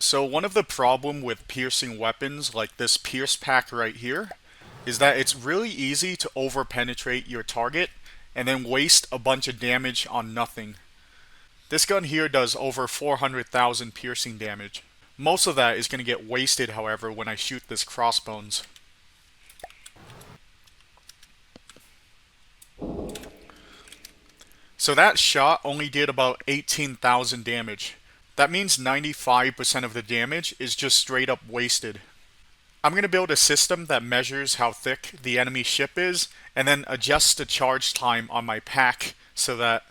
So one of the problem with piercing weapons like this pierce pack right here is that it's really easy to over penetrate your target and then waste a bunch of damage on nothing. This gun here does over 400,000 piercing damage. Most of that is going to get wasted, however, when I shoot this crossbones. So that shot only did about 18,000 damage. That means 95% of the damage is just straight up wasted. I'm going to build a system that measures how thick the enemy ship is and then adjusts the charge time on my pack so that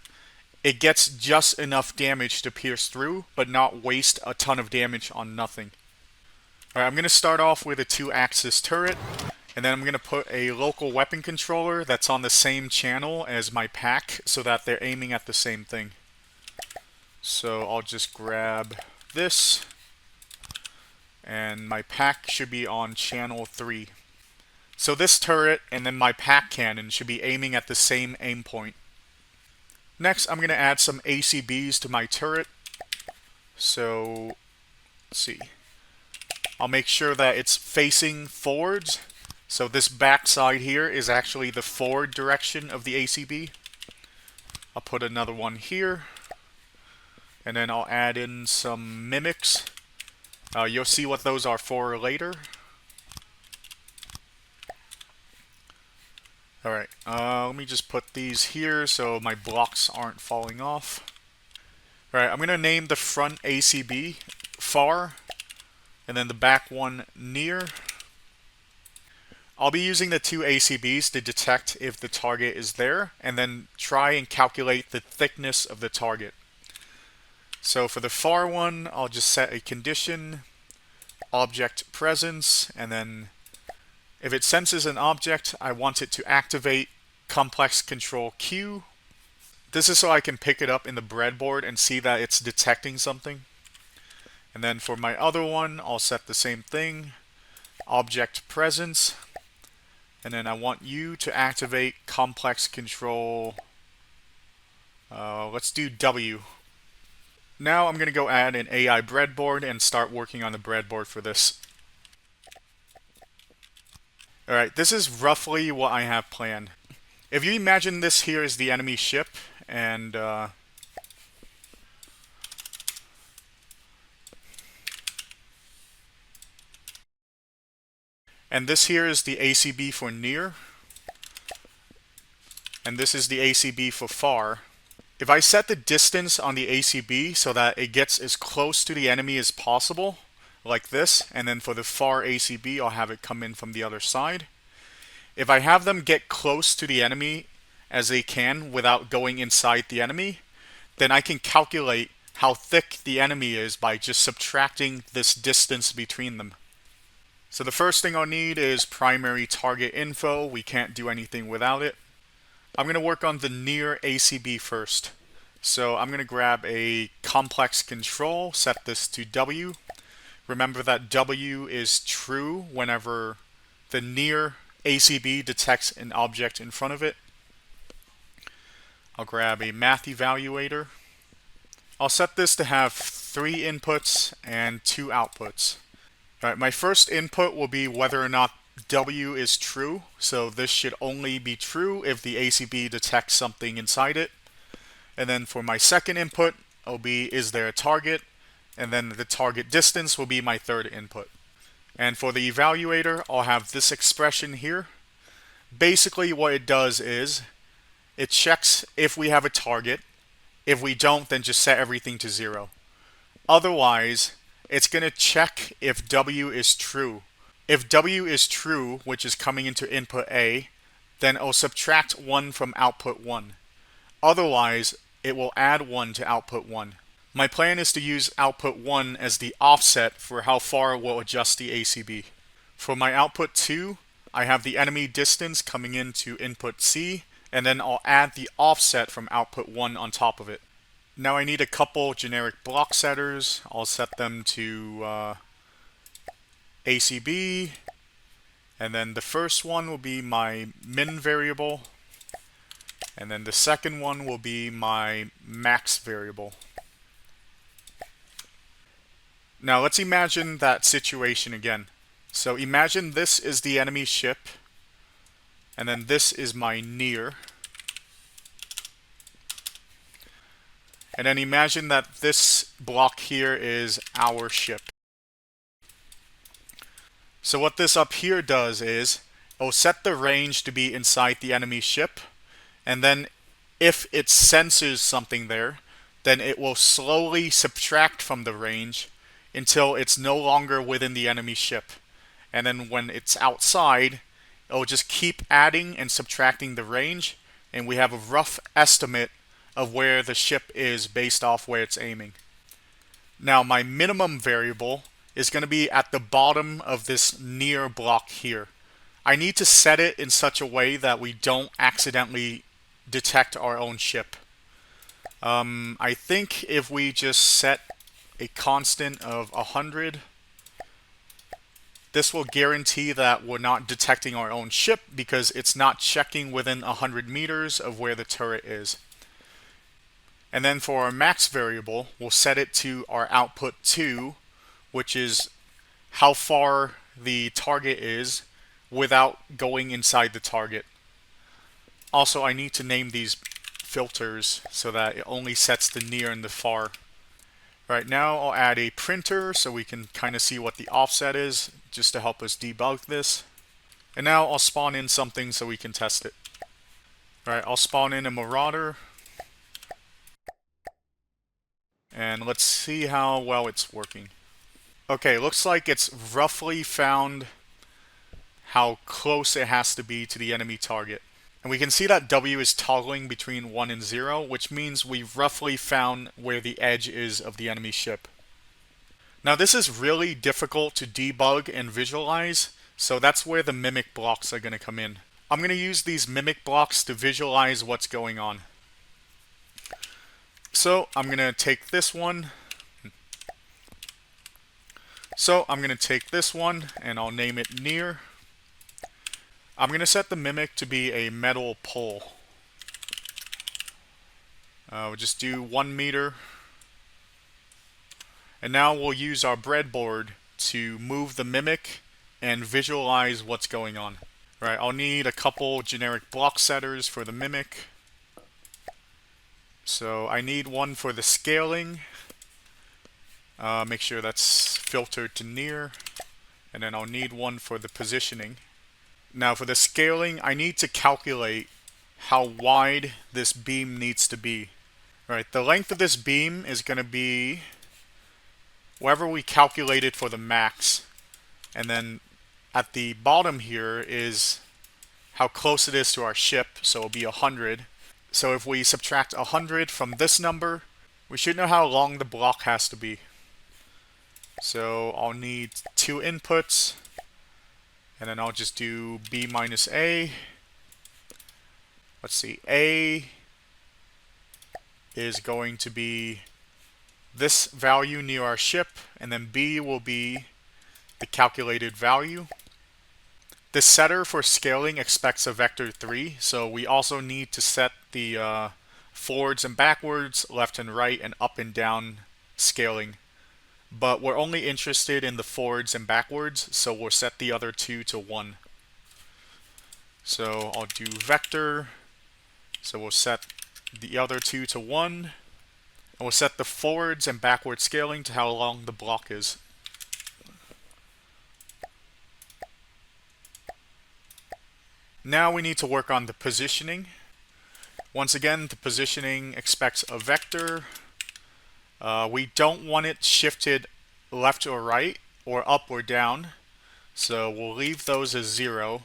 it gets just enough damage to pierce through but not waste a ton of damage on nothing. Alright, I'm going to start off with a 2-axis turret, and then I'm going to put a local weapon controller that's on the same channel as my pack so that they're aiming at the same thing. So I'll just grab this, and my pack should be on channel 3. So this turret and then my pack cannon should be aiming at the same aim point. Next, I'm going to add some ACBs to my turret. So, let's see. I'll make sure that it's facing forwards. So this back side here is actually the forward direction of the ACB. I'll put another one here. And then I'll add in some mimics. You'll see what those are for later. Alright, let me just put these here so my blocks aren't falling off. Alright, I'm going to name the front ACB far, and then the back one near. I'll be using the 2 ACBs to detect if the target is there, and then try and calculate the thickness of the target. So for the far one, I'll just set a condition, object presence, and then if it senses an object, I want it to activate complex control Q. This is so I can pick it up in the breadboard and see that it's detecting something. And then for my other one, I'll set the same thing, object presence, and then I want you to activate complex control, let's do W. Now I'm going to go add an AI breadboard and start working on the breadboard for this. Alright, this is roughly what I have planned. If you imagine this here is the enemy ship, and this here is the ACB for near, and this is the ACB for far. If I set the distance on the ACB so that it gets as close to the enemy as possible, like this, and then for the far ACB, I'll have it come in from the other side. If I have them get close to the enemy as they can without going inside the enemy, then I can calculate how thick the enemy is by just subtracting this distance between them. So the first thing I'll need is primary target info. We can't do anything without it. I'm going to work on the near ACB first. So I'm going to grab a complex control, set this to W. Remember that W is true whenever the near ACB detects an object in front of it. I'll grab a math evaluator. I'll set this to have 3 inputs and 2 outputs. Alright, my first input will be whether or not W is true, so this should only be true if the ACB detects something inside it. And then for my second input, it'll be is there a target, and then the target distance will be my third input. And for the evaluator, I'll have this expression here. Basically what it does is it checks if we have a target. If we don't, then just set everything to 0. Otherwise, it's going to check if W is true. If W is true, which is coming into input A, then it'll subtract 1 from output 1. Otherwise, it will add 1 to output 1. My plan is to use output 1 as the offset for how far it will adjust the ACB. For my output 2, I have the enemy distance coming into input C, and then I'll add the offset from output 1 on top of it. Now I need a couple generic block setters. I'll set them to ACB, and then the first one will be my min variable, and then the second one will be my max variable. Now let's imagine that situation again. So imagine this is the enemy ship, and then this is my near. And then imagine that this block here is our ship. So what this up here does is, it'll set the range to be inside the enemy ship, and then if it senses something there, then it will slowly subtract from the range until it's no longer within the enemy ship. And then when it's outside, it'll just keep adding and subtracting the range, and we have a rough estimate of where the ship is based off where it's aiming. Now my minimum variable is going to be at the bottom of this near block here. I need to set it in such a way that we don't accidentally detect our own ship. I think if we just set a constant of 100, this will guarantee that we're not detecting our own ship because it's not checking within 100 meters of where the turret is. And then for our max variable, we'll set it to our output 2, which is how far the target is without going inside the target. Also, I need to name these filters so that it only sets the near and the far. Right now, I'll add a printer so we can kind of see what the offset is, just to help us debug this. And now I'll spawn in something so we can test it. Right, I'll spawn in a Marauder. And let's see how well it's working. Okay, looks like it's roughly found how close it has to be to the enemy target. And we can see that W is toggling between 1 and 0, which means we've roughly found where the edge is of the enemy ship. Now this is really difficult to debug and visualize, so that's where the mimic blocks are going to come in. I'm going to use these mimic blocks to visualize what's going on. So I'm going to take this one. And I'll name it near. I'm going to set the mimic to be a metal pole. We'll just do 1 meter. And now we'll use our breadboard to move the mimic and visualize what's going on. Right, I'll need a couple generic block setters for the mimic. So I need one for the scaling. Make sure that's filtered to near. And then I'll need one for the positioning. Now for the scaling, I need to calculate how wide this beam needs to be. Right, the length of this beam is going to be whatever we calculated for the max. And then at the bottom here is how close it is to our ship, so it'll be 100. So if we subtract 100 from this number, we should know how long the block has to be. So I'll need 2 inputs, and then I'll just do B minus A. Let's see, A is going to be this value near our ship, and then B will be the calculated value. The setter for scaling expects a vector 3, so we also need to set the forwards and backwards, left and right, and up and down scaling. But we're only interested in the forwards and backwards, so we'll set the other two to 1. So I'll do vector, so we'll set the other two to 1, and we'll set the forwards and backward scaling to how long the block is. Now we need to work on the positioning. Once again, the positioning expects a vector. We don't want it shifted left or right, or up or down. So we'll leave those as 0.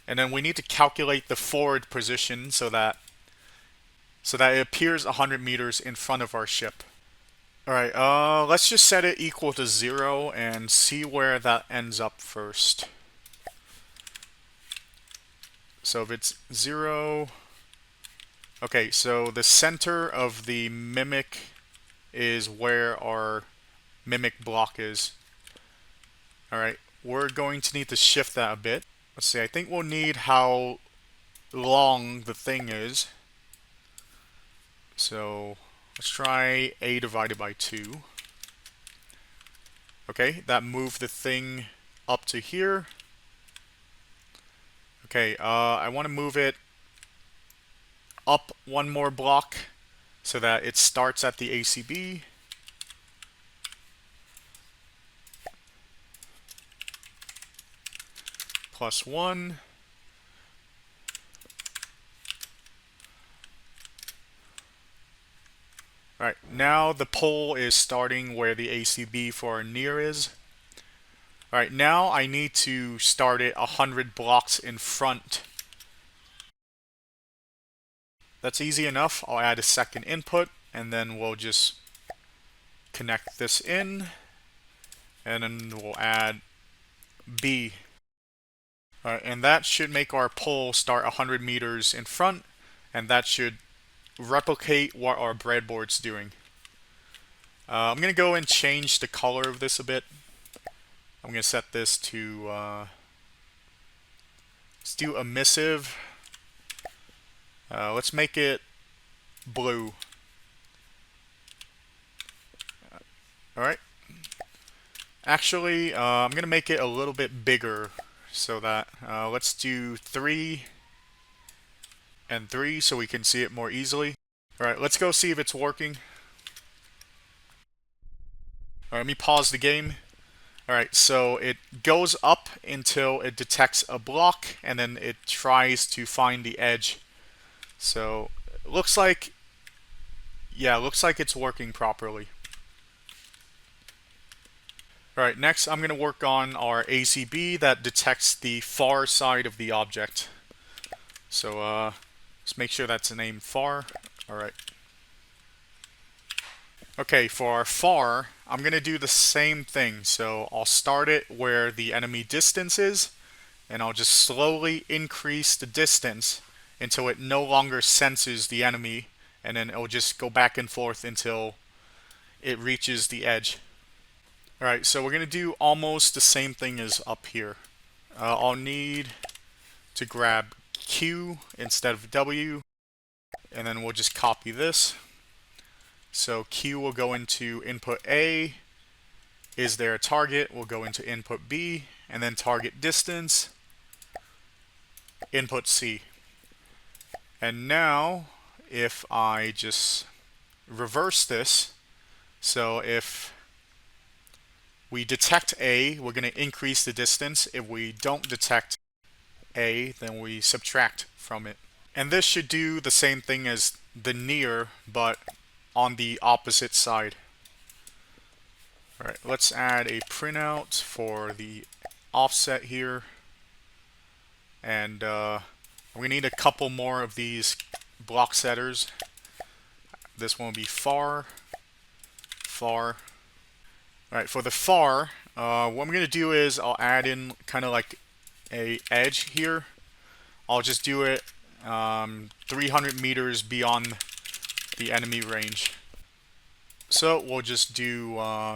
And then we need to calculate the forward position so that it appears 100 meters in front of our ship. Alright, let's just set it equal to 0 and see where that ends up first. So if it's 0, okay, so the center of the mimic is where our mimic block is. Alright, we're going to need to shift that a bit. Let's see, I think we'll need how long the thing is. So let's try A divided by 2. Okay, that moved the thing up to here. Okay, I want to move it up one more block so that it starts at the ACB. +1. Alright, now the pole is starting where the ACB for our near is. Alright, now I need to start it 100 blocks in front. That's easy enough. I'll add a second input, and then we'll just connect this in, and then we'll add B. Alright, and that should make our pole start 100 meters in front, and that should replicate what our breadboard's doing. I'm going to go and change the color of this a bit. I'm going to set this to, let's do emissive. Let's make it blue. Alright. Actually, I'm going to make it a little bit bigger so that, let's do 3 and 3 so we can see it more easily. Alright, let's go see if it's working. Alright, let me pause the game. Alright, so it goes up until it detects a block, and then it tries to find the edge. So, it looks like, yeah, it looks like it's working properly. Alright, next I'm going to work on our ACB that detects the far side of the object. So, let's make sure that's named far. Alright. Okay, for our far, I'm going to do the same thing. So I'll start it where the enemy distance is, and I'll just slowly increase the distance until it no longer senses the enemy, and then it'll just go back and forth until it reaches the edge. Alright, so we're going to do almost the same thing as up here. I'll need to grab Q instead of W, and then we'll just copy this. So Q will go into input A. Is there a target? We'll go into input B, and then target distance, input C. And now, if I just reverse this, so if we detect A, we're going to increase the distance. If we don't detect A, then we subtract from it. And this should do the same thing as the near, but on the opposite side. Alright, let's add a printout for the offset here. And we need a couple more of these block setters. This one will be far, far. Alright, for the far, what I'm going to do is I'll add in kind of like a edge here. I'll just do it 300 meters beyond the enemy range. So we'll just do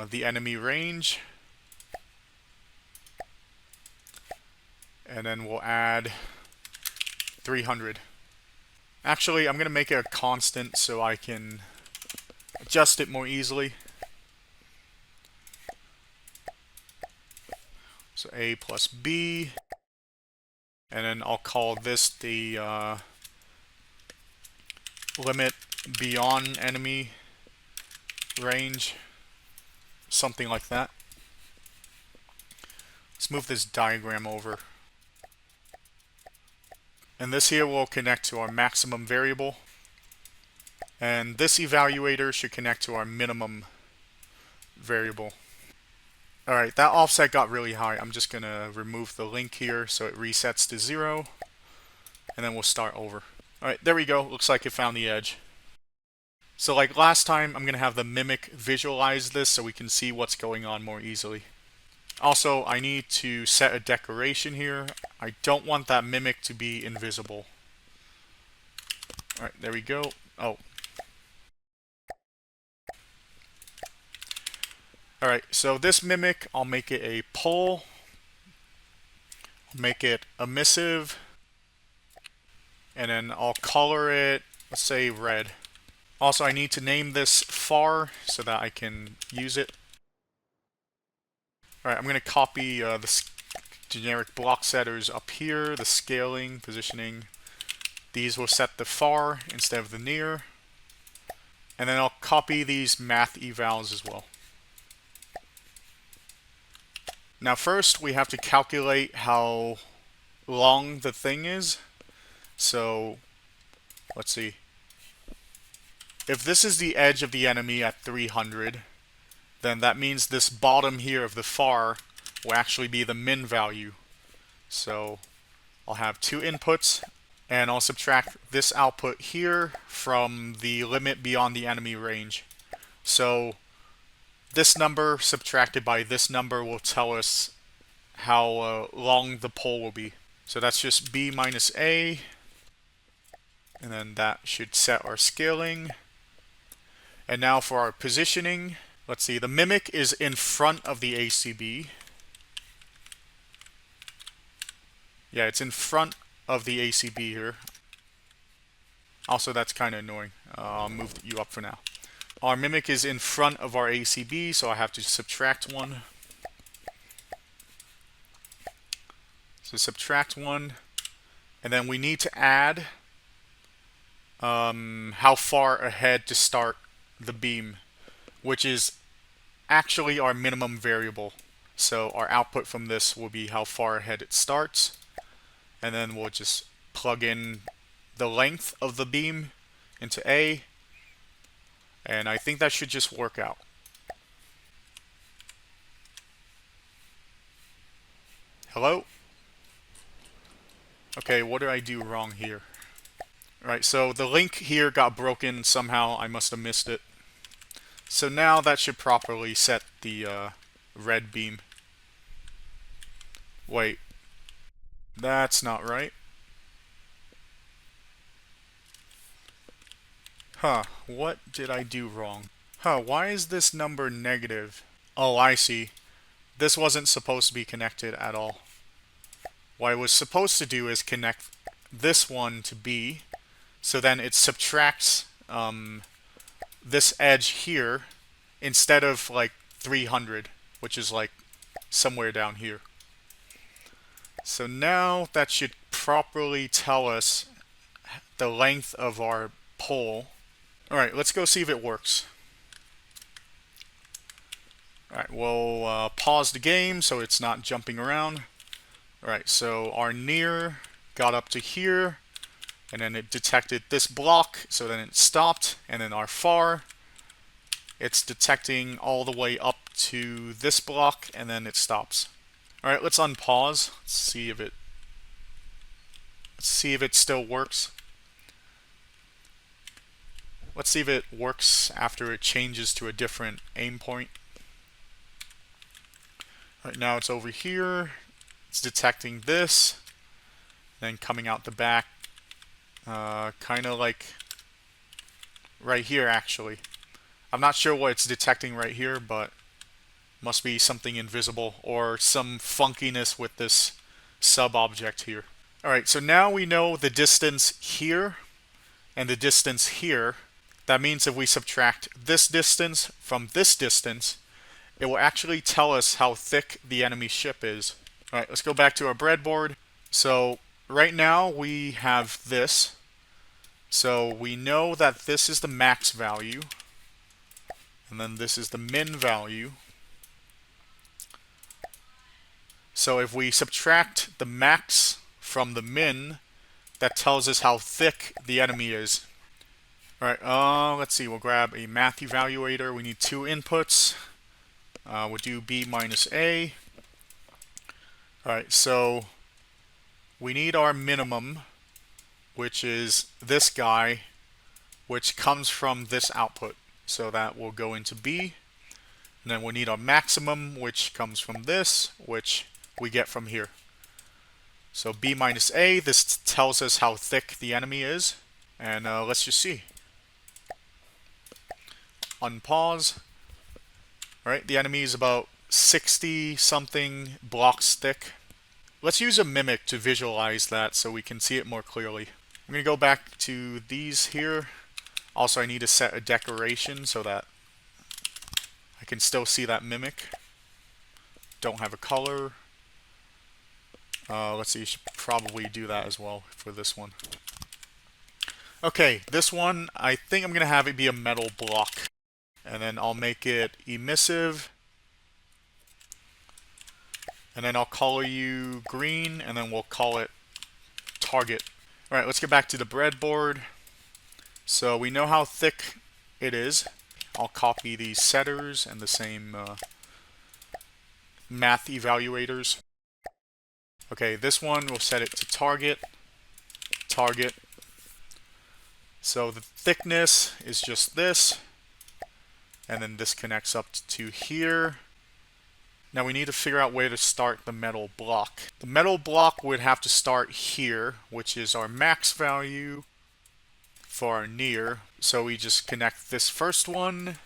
the enemy range, and then we'll add 300. Actually, I'm going to make it a constant so I can adjust it more easily. So A plus B, and then I'll call this the limit beyond enemy range, something like that. Let's move this diagram over. And this here will connect to our maximum variable. And this evaluator should connect to our minimum variable. Alright, that offset got really high. I'm just going to remove the link here so it resets to 0. And then we'll start over. Alright, there we go. Looks like it found the edge. So like last time, I'm going to have the mimic visualize this so we can see what's going on more easily. Also, I need to set a decoration here. I don't want that mimic to be invisible. Alright, there we go. Oh. Alright, so this mimic, I'll make it a pole. I'll make it emissive. And then I'll color it, let's say red. Also, I need to name this far so that I can use it. Alright, I'm going to copy the generic block setters up here, the scaling, positioning. These will set the far instead of the near. And then I'll copy these math evals as well. Now first we have to calculate how long the thing is. So let's see. If this is the edge of the enemy at 300, then that means this bottom here of the far will actually be the min value. So I'll have two inputs, and I'll subtract this output here from the limit beyond the enemy range. So this number subtracted by this number will tell us how long the pole will be. So that's just b minus a, and then that should set our scaling. And now for our positioning, let's see, the mimic is in front of the ACB. Yeah, it's in front of the ACB here. Also, that's kind of annoying. I'll move you up for now. Our mimic is in front of our ACB, so I have to subtract one. So subtract one. And then we need to add how far ahead to start the beam, which is actually our minimum variable. So our output from this will be how far ahead it starts. And then we'll just plug in the length of the beam into A. And I think that should just work out. Hello? Okay, what did I do wrong here? Alright, so the link here got broken somehow. I must have missed it. So now that should properly set the red beam. Wait. That's not right. Huh, what did I do wrong? Huh, why is this number negative? Oh, I see. This wasn't supposed to be connected at all. What I was supposed to do is connect this one to B, so then it subtracts this edge here instead of like 300, which is like somewhere down here. So now that should properly tell us the length of our pole. Alright, let's go see if it works. Alright, we'll pause the game so it's not jumping around. Alright, so our near got up to here, and then it detected this block, so then it stopped, and then our far, it's detecting all the way up to this block, and then it stops. Alright, let's unpause. Let's see if it still works. Let's see if it works after it changes to a different aim point. Right now it's over here. It's detecting this, then coming out the back, kind of like right here actually. I'm not sure what it's detecting right here, but must be something invisible or some funkiness with this sub-object here. Alright, so now we know the distance here and the distance here. That means if we subtract this distance from this distance, it will actually tell us how thick the enemy ship is. Alright, let's go back to our breadboard. So right now we have this. So we know that this is the max value. And then this is the min value. So if we subtract the max from the min, that tells us how thick the enemy is. Alright, let's see, we'll grab a math evaluator. We need two inputs. We'll do b minus a. Alright, so we need our minimum, which is this guy, which comes from this output. So that will go into B. And then we need our maximum, which comes from this, which we get from here. So B minus A, this tells us how thick the enemy is. And let's just see. Unpause. Alright, the enemy is about 60 something blocks thick. Let's use a mimic to visualize that so we can see it more clearly. I'm going to go back to these here. Also, I need to set a decoration so that I can still see that mimic. don't have a color. Let's see, you should probably do that as well for this one. Okay, this one, I think I'm going to have it be a metal block. And then I'll make it emissive. And then I'll color you green, and then we'll call it target. Alright, let's get back to the breadboard. So we know how thick it is. I'll copy these setters and the same math evaluators. Okay, this one, we'll set it to target. Target. So the thickness is just this. And then this connects up to here. Now we need to figure out where to start the metal block. The metal block would have to start here, which is our max value for our near. So we just connect this first one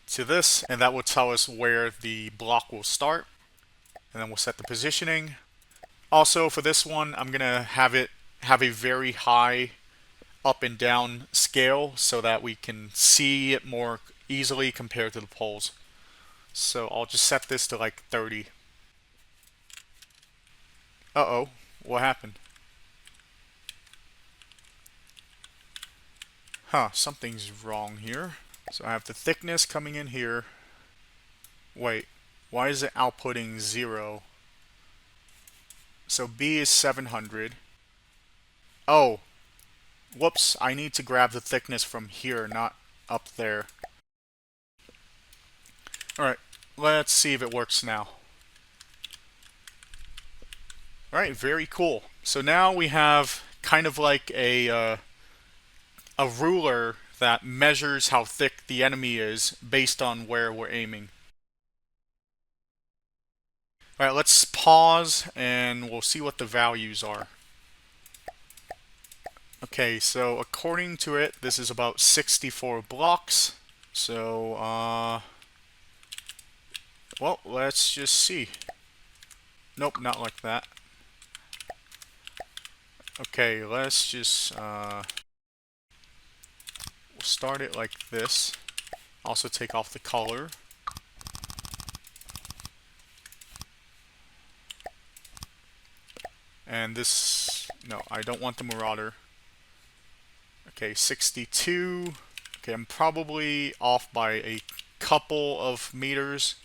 to this, and that will tell us where the block will start. And then we'll set the positioning. Also for this one, I'm gonna have it have a very high up and down scale so that we can see it more easily compared to the poles. So I'll just set this to like 30. Uh-oh, what happened? Huh, something's wrong here. So I have the thickness coming in here. Wait, why is it outputting 0? So B is 700. Oh, whoops, I need to grab the thickness from here, not up there. Alright, let's see if it works now. Alright, very cool. So now we have kind of like a ruler that measures how thick the enemy is based on where we're aiming. Alright, let's pause and we'll see what the values are. Okay, so according to it, this is about 64 blocks. So, well, let's just see. Nope, not like that. Okay, let's just, we'll start it like this. Also take off the color. And this, no, I don't want the Marauder. Okay, 62. Okay, I'm probably off by a couple of meters.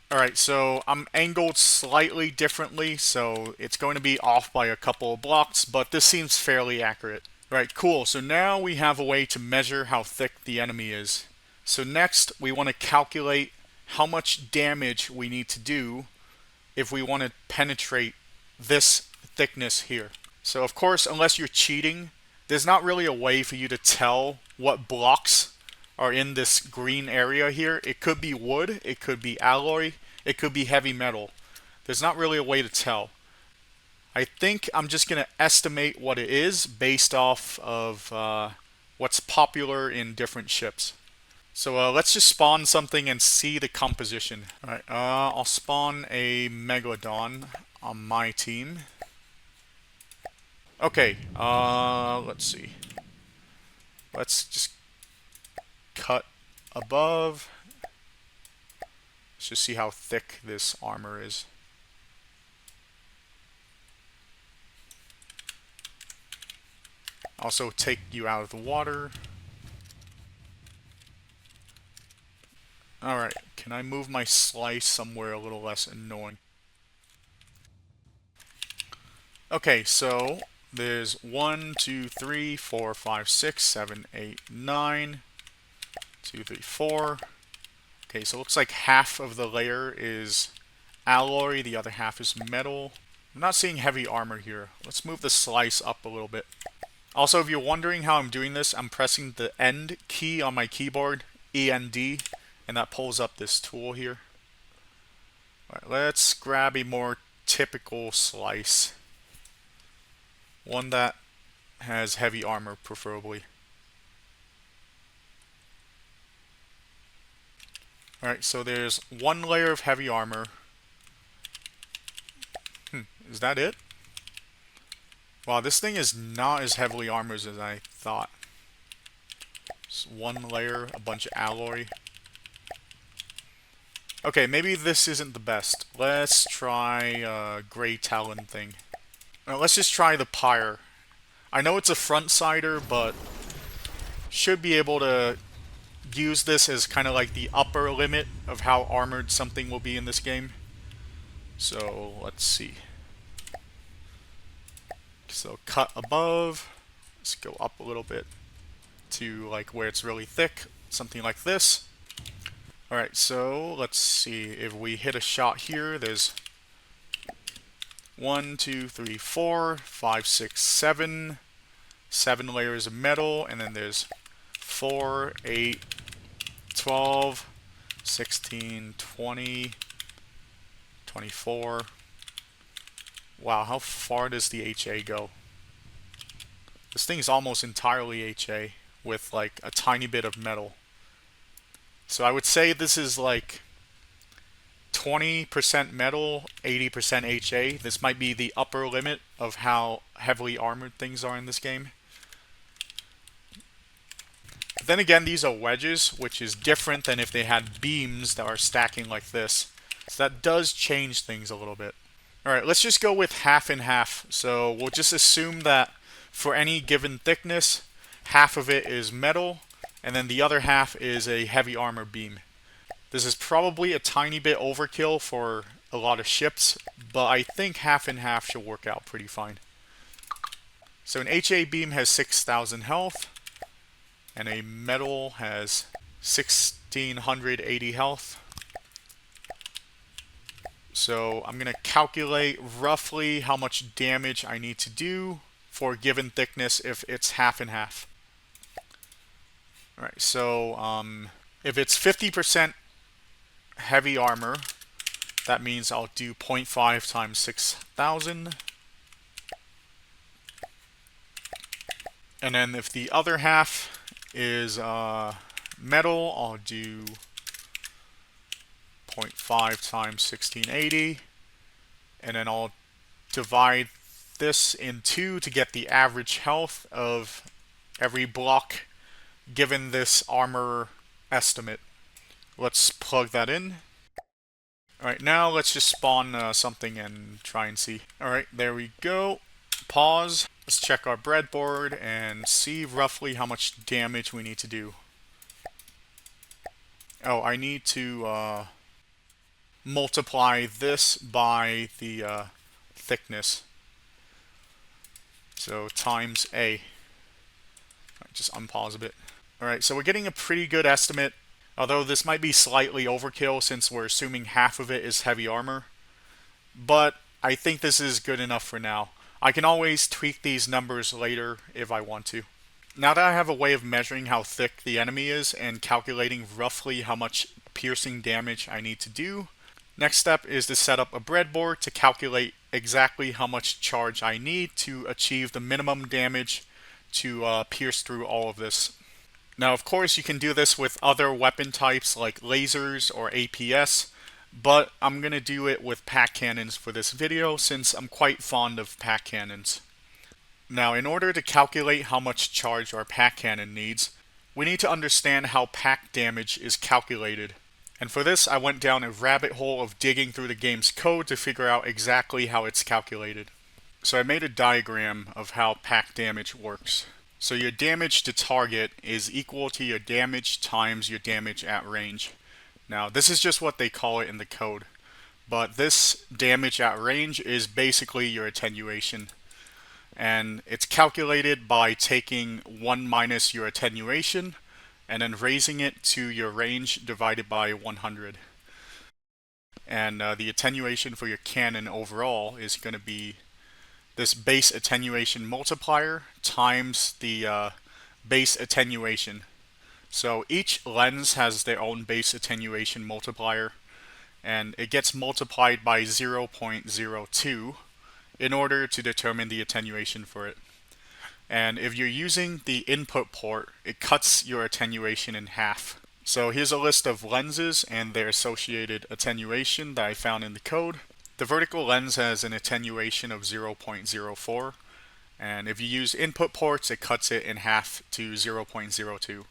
Alright, so I'm angled slightly differently, so it's going to be off by a couple of blocks, but this seems fairly accurate. Alright, cool. So now we have a way to measure how thick the enemy is. So next, we want to calculate how much damage we need to do if we want to penetrate this thickness here. So of course, unless you're cheating, there's not really a way for you to tell what blocks are in this green area here. It could be wood, it could be alloy, it could be heavy metal. There's not really a way to tell. I think I'm just going to estimate what it is based off of what's popular in different ships. So let's just spawn something and see the composition. Alright, I'll spawn a Megalodon on my team. Okay, let's see. Let's just cut above. Let's just see how thick this armor is. Also take you out of the water. Alright, can I move my slice somewhere a little less annoying? Okay, so there's 1, 2, 3, 4, 5, 6, 7, 8, 9. 2, 3, 4. Okay, so it looks like half of the layer is alloy, the other half is metal. I'm not seeing heavy armor here. Let's move the slice up a little bit. Also, if you're wondering how I'm doing this, I'm pressing the end key on my keyboard, END, and that pulls up this tool here. Alright, let's grab a more typical slice. One that has heavy armor, preferably. Alright, so there's one layer of heavy armor. Is that it? Wow, this thing is not as heavily armored as I thought. Just one layer, a bunch of alloy. Okay, maybe this isn't the best. Let's try gray talon thing. Let's just try the pyre. I know it's a front sider, but should be able to use this as kind of like the upper limit of how armored something will be in this game. So let's see. So cut above. Let's go up a little bit to like where it's really thick, something like this. Alright, so let's see. If we hit a shot here, there's 1, 2, 3, 4, 5, 6, 7. 7 layers of metal, and then there's 4, 8, 12, 16, 20, 24. Wow, how far does the HA go? This thing's almost entirely HA with like a tiny bit of metal. So I would say this is like 20% metal, 80% HA. This might be the upper limit of how heavily armored things are in this game. Then again, these are wedges, which is different than if they had beams that are stacking like this. So that does change things a little bit. Alright, let's just go with half and half. So we'll just assume that for any given thickness, half of it is metal, and then the other half is a heavy armor beam. This is probably a tiny bit overkill for a lot of ships, but I think half and half should work out pretty fine. So an HA beam has 6,000 health, and a metal has 1,680 health. So I'm going to calculate roughly how much damage I need to do for a given thickness if it's half and half. Alright, so if it's 50% heavy armor, that means I'll do 0.5 times 6,000. And then if the other half is metal, I'll do 0.5 times 1680, and then I'll divide this in 2 to get the average health of every block given this armor estimate. Let's plug that in. Alright, now let's just spawn something and try and see. Alright, there we go. Pause. Let's check our breadboard and see roughly how much damage we need to do. Oh, I need to multiply this by the thickness. So times A. Right, just unpause a bit. Alright, so we're getting a pretty good estimate, although this might be slightly overkill since we're assuming half of it is heavy armor. But I think this is good enough for now. I can always tweak these numbers later if I want to. Now that I have a way of measuring how thick the enemy is and calculating roughly how much piercing damage I need to do, next step is to set up a breadboard to calculate exactly how much charge I need to achieve the minimum damage to pierce through all of this. Now of course you can do this with other weapon types like lasers or APS, but I'm going to do it with PAC cannons for this video since I'm quite fond of PAC cannons. Now in order to calculate how much charge our PAC cannon needs, we need to understand how PAC damage is calculated. And for this I went down a rabbit hole of digging through the game's code to figure out exactly how it's calculated. So I made a diagram of how PAC damage works. So your damage to target is equal to your damage times your damage at range. Now this is just what they call it in the code, but this damage at range is basically your attenuation. And it's calculated by taking 1 minus your attenuation and then raising it to your range divided by 100. And the attenuation for your cannon overall is going to be this base attenuation multiplier times the base attenuation. So each lens has their own base attenuation multiplier, and it gets multiplied by 0.02 in order to determine the attenuation for it. And if you're using the input port, it cuts your attenuation in half. So here's a list of lenses and their associated attenuation that I found in the code. The vertical lens has an attenuation of 0.04, and if you use input ports, it cuts it in half to 0.02.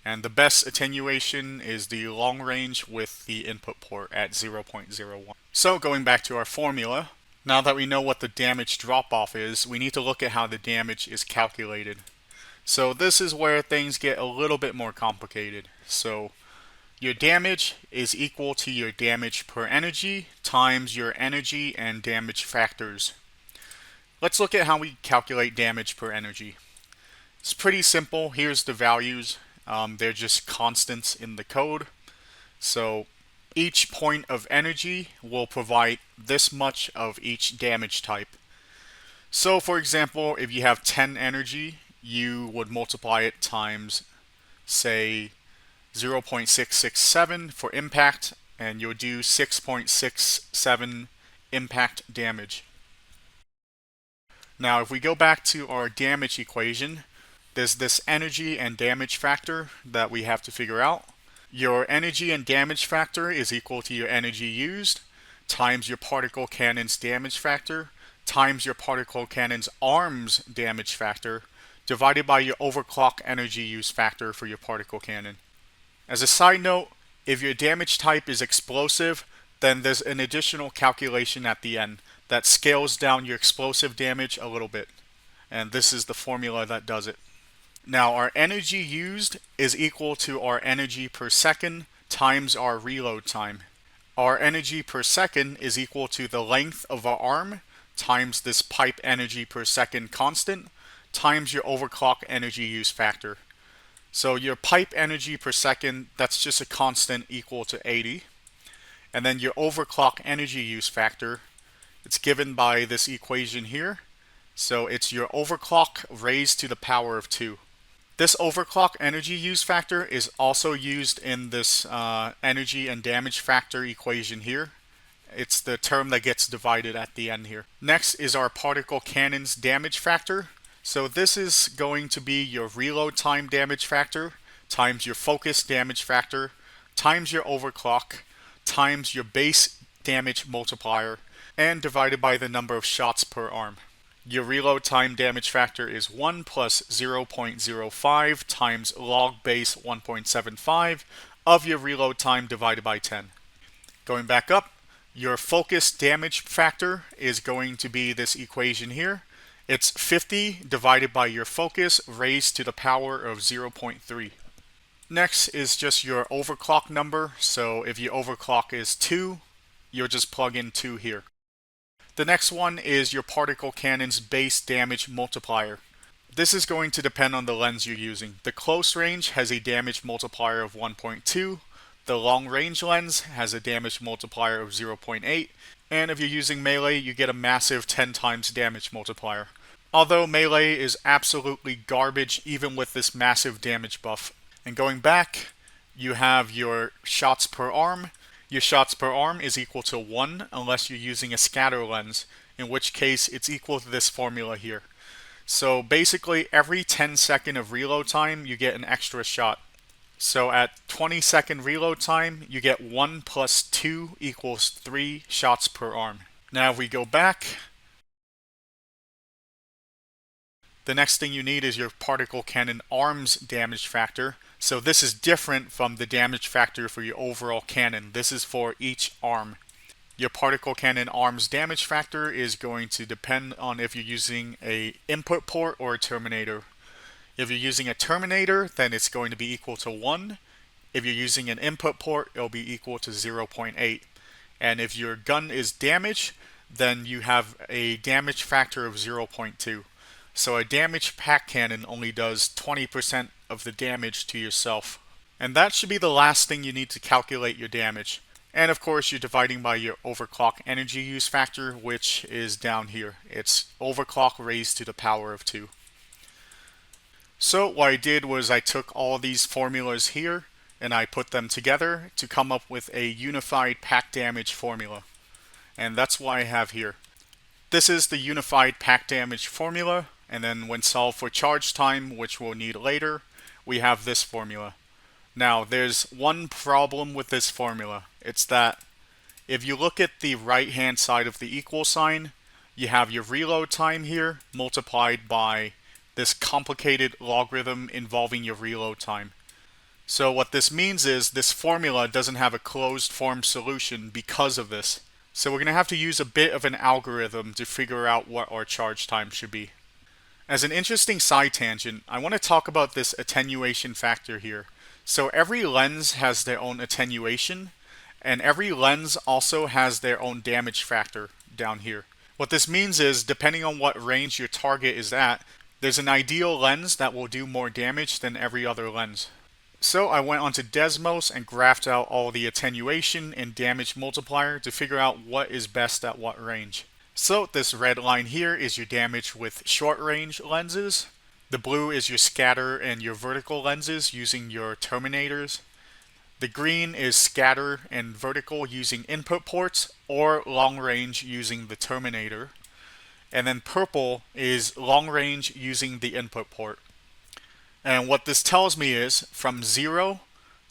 And the best attenuation is the long range with the input port at 0.01. So going back to our formula, now that we know what the damage drop-off is, we need to look at how the damage is calculated. So this is where things get a little bit more complicated. So your damage is equal to your damage per energy times your energy and damage factors. Let's look at how we calculate damage per energy. It's pretty simple. Here's the values. They're just constants in the code. So each point of energy will provide this much of each damage type. So for example, if you have 10 energy, you would multiply it times, say, 0.667 for impact, and you'll do 6.67 impact damage. Now if we go back to our damage equation, there's this energy and damage factor that we have to figure out. Your energy and damage factor is equal to your energy used times your particle cannon's damage factor times your particle cannon's arm's damage factor divided by your overclock energy use factor for your particle cannon. As a side note, if your damage type is explosive, then there's an additional calculation at the end that scales down your explosive damage a little bit. And this is the formula that does it. Now our energy used is equal to our energy per second times our reload time. Our energy per second is equal to the length of our arm times this pipe energy per second constant times your overclock energy use factor. So your pipe energy per second, that's just a constant equal to 80. And then your overclock energy use factor, it's given by this equation here. So it's your overclock raised to the power of 2. This overclock energy use factor is also used in this energy and damage factor equation here. It's the term that gets divided at the end here. Next is our particle cannon's damage factor. So this is going to be your reload time damage factor times your focus damage factor times your overclock times your base damage multiplier and divided by the number of shots per arm. Your reload time damage factor is 1 plus 0.05 times log base 1.75 of your reload time divided by 10. Going back up, your focus damage factor is going to be this equation here. It's 50 divided by your focus raised to the power of 0.3. Next is just your overclock number. So if your overclock is 2, you'll just plug in 2 here. The next one is your particle cannon's base damage multiplier. This is going to depend on the lens you're using. The close range has a damage multiplier of 1.2. The long range lens has a damage multiplier of 0.8. And if you're using melee, you get a massive 10 times damage multiplier. Although melee is absolutely garbage even with this massive damage buff. And going back, you have your shots per arm. Your shots per arm is equal to 1 unless you're using a scatter lens, in which case it's equal to this formula here. So basically every 10-second of reload time you get an extra shot. So at 20-second reload time you get 1 plus 2 equals 3 shots per arm. Now if we go back, the next thing you need is your particle cannon arm's damage factor. So this is different from the damage factor for your overall cannon. This is for each arm. Your particle cannon arm's damage factor is going to depend on if you're using a input port or a terminator. If you're using a terminator, then it's going to be equal to 1. If you're using an input port, it'll be equal to 0.8. And if your gun is damaged, then you have a damage factor of 0.2. So a damaged PAC cannon only does 20% of the damage to yourself. And that should be the last thing you need to calculate your damage. And of course you're dividing by your overclock energy use factor, which is down here. It's overclock raised to the power of 2. So what I did was I took all these formulas here and I put them together to come up with a unified PAC damage formula. And that's what I have here. This is the unified PAC damage formula. And then when solved for charge time, which we'll need later, we have this formula. Now there's one problem with this formula. It's that if you look at the right hand side of the equal sign, you have your reload time here multiplied by this complicated logarithm involving your reload time. So what this means is this formula doesn't have a closed form solution because of this. So we're going to have to use a bit of an algorithm to figure out what our charge time should be. As an interesting side tangent, I want to talk about this attenuation factor here. So every lens has their own attenuation, and every lens also has their own damage factor down here. What this means is, depending on what range your target is at, there's an ideal lens that will do more damage than every other lens. So I went onto Desmos and graphed out all the attenuation and damage multiplier to figure out what is best at what range. So this red line here is your damage with short range lenses. The blue is your scatter and your vertical lenses using your terminators. The green is scatter and vertical using input ports, or long range using the terminator. And then purple is long range using the input port. And what this tells me is from 0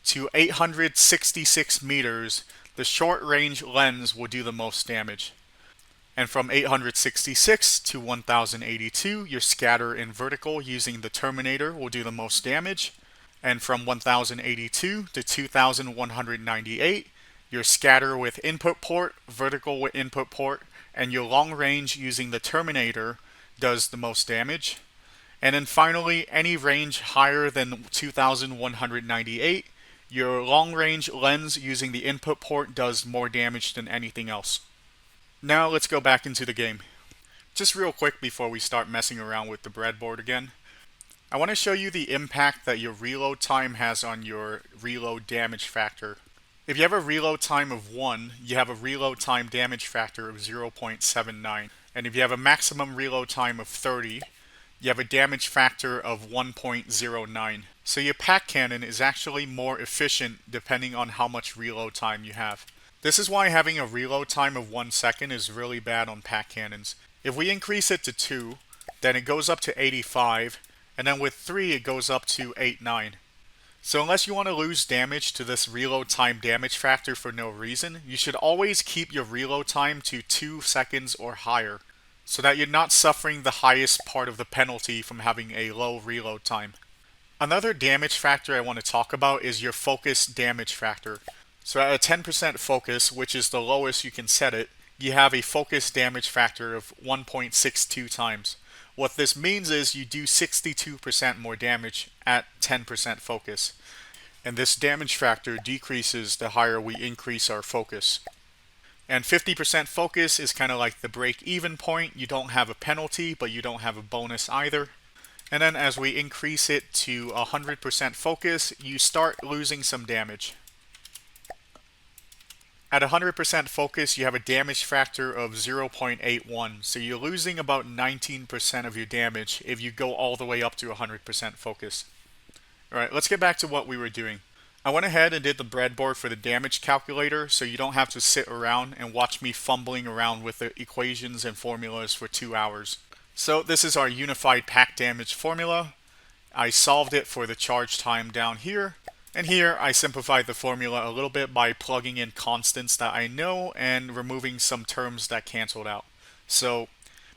to 866 meters, the short range lens will do the most damage. And from 866 to 1082, your scatter and vertical using the terminator will do the most damage. And from 1082 to 2198, your scatter with input port, vertical with input port, and your long range using the terminator does the most damage. And then finally, any range higher than 2198, your long range lens using the input port does more damage than anything else. Now let's go back into the game. Just real quick before we start messing around with the breadboard again, I want to show you the impact that your reload time has on your reload damage factor. If you have a reload time of 1, you have a reload time damage factor of 0.79. And if you have a maximum reload time of 30, you have a damage factor of 1.09. So your PAC cannon is actually more efficient depending on how much reload time you have. This is why having a reload time of 1 second is really bad on PAC cannons. If we increase it to 2, then it goes up to 85, and then with 3 it goes up to 89. So unless you want to lose damage to this reload time damage factor for no reason, you should always keep your reload time to 2 seconds or higher, so that you're not suffering the highest part of the penalty from having a low reload time. Another damage factor I want to talk about is your focus damage factor. So at a 10% focus, which is the lowest you can set it, you have a focus damage factor of 1.62 times. What this means is you do 62% more damage at 10% focus. And this damage factor decreases the higher we increase our focus. And 50% focus is kind of like the break-even point. You don't have a penalty, but you don't have a bonus either. And then as we increase it to 100% focus, you start losing some damage. At 100% focus, you have a damage factor of 0.81, so you're losing about 19% of your damage if you go all the way up to 100% focus. Alright, let's get back to what we were doing. I went ahead and did the breadboard for the damage calculator, so you don't have to sit around and watch me fumbling around with the equations and formulas for 2 hours. So this is our unified PAC damage formula. I solved it for the charge time down here. And here I simplified the formula a little bit by plugging in constants that I know and removing some terms that canceled out. So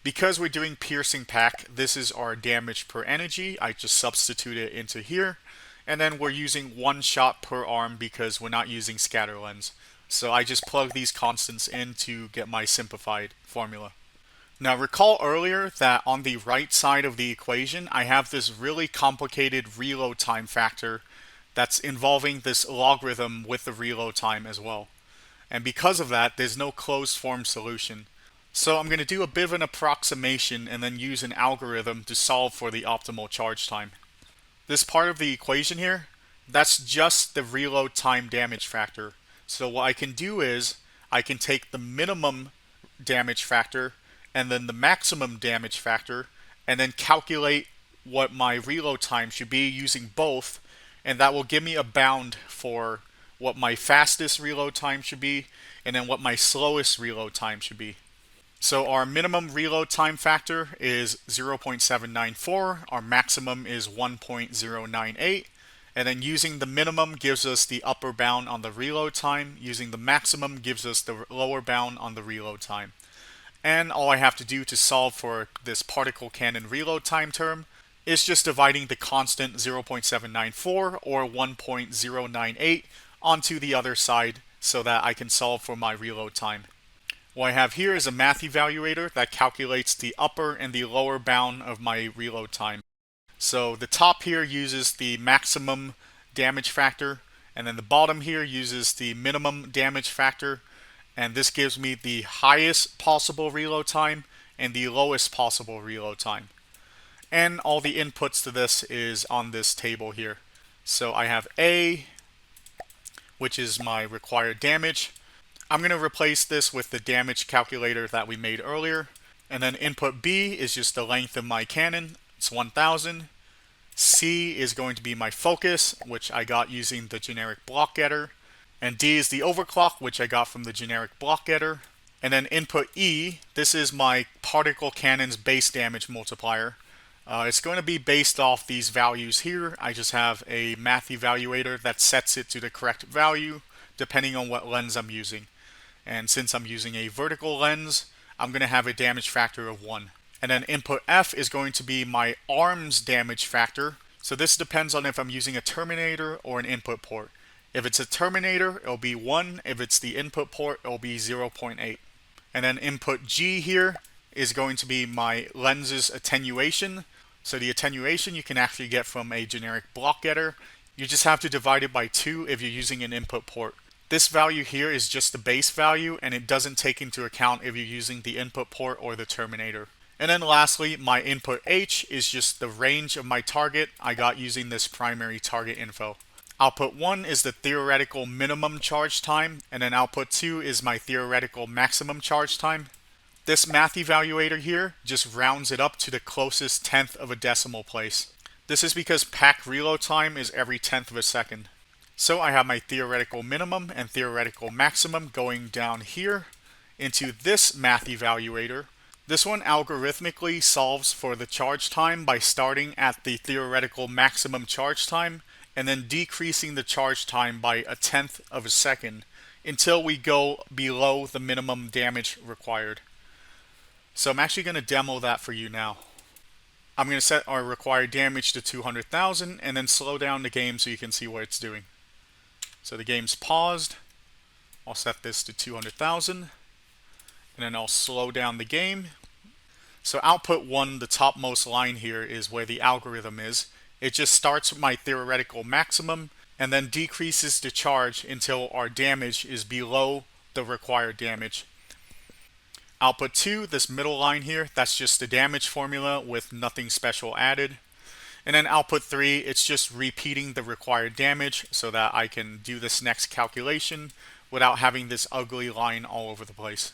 because we're doing piercing PAC, this is our damage per energy. I just substitute it into here. And then we're using 1 shot per arm because we're not using scatter lens. So I just plug these constants in to get my simplified formula. Now recall earlier that on the right side of the equation, I have this really complicated reload time factor that's involving this logarithm with the reload time as well. And because of that, there's no closed form solution. So I'm going to do a bit of an approximation and then use an algorithm to solve for the optimal charge time. This part of the equation here, that's just the reload time damage factor. So what I can do is, I can take the minimum damage factor and then the maximum damage factor and then calculate what my reload time should be using both, and that will give me a bound for what my fastest reload time should be and then what my slowest reload time should be. So our minimum reload time factor is 0.794, our maximum is 1.098, and then using the minimum gives us the upper bound on the reload time, using the maximum gives us the lower bound on the reload time. And all I have to do to solve for this particle cannon reload time term is just dividing the constant 0.794 or 1.098 onto the other side so that I can solve for my reload time. What I have here is a math evaluator that calculates the upper and the lower bound of my reload time. So the top here uses the maximum damage factor, and then the bottom here uses the minimum damage factor, and this gives me the highest possible reload time and the lowest possible reload time. And all the inputs to this is on this table here. So I have A, which is my required damage. I'm going to replace this with the damage calculator that we made earlier. And then input B is just the length of my cannon. It's 1000. C is going to be my focus, which I got using the generic block getter. And D is the overclock, which I got from the generic block getter. And then input E, this is my particle cannon's base damage multiplier. It's going to be based off these values here. I just have a math evaluator that sets it to the correct value depending on what lens I'm using. And since I'm using a vertical lens, I'm going to have a damage factor of 1. And then input F is going to be my arm's damage factor. So this depends on if I'm using a terminator or an input port. If it's a terminator, it'll be 1. If it's the input port, it'll be 0.8. And then input G here is going to be my lens's attenuation. So the attenuation you can actually get from a generic block getter. You just have to divide it by 2 if you're using an input port. This value here is just the base value, and it doesn't take into account if you're using the input port or the terminator. And then lastly, my input H is just the range of my target I got using this primary target info. Output 1 is the theoretical minimum charge time, and then output 2 is my theoretical maximum charge time. This math evaluator here just rounds it up to the closest tenth of a decimal place. This is because PAC reload time is every tenth of a second. So I have my theoretical minimum and theoretical maximum going down here into this math evaluator. This one algorithmically solves for the charge time by starting at the theoretical maximum charge time and then decreasing the charge time by a tenth of a second until we go below the minimum damage required. So I'm actually going to demo that for you now. I'm going to set our required damage to 200,000 and then slow down the game so you can see what it's doing. So the game's paused. I'll set this to 200,000 and then I'll slow down the game. So output 1, the topmost line here, is where the algorithm is. It just starts with my theoretical maximum and then decreases the charge until our damage is below the required damage. Output 2, this middle line here, that's just the damage formula with nothing special added. And then output 3, it's just repeating the required damage so that I can do this next calculation without having this ugly line all over the place.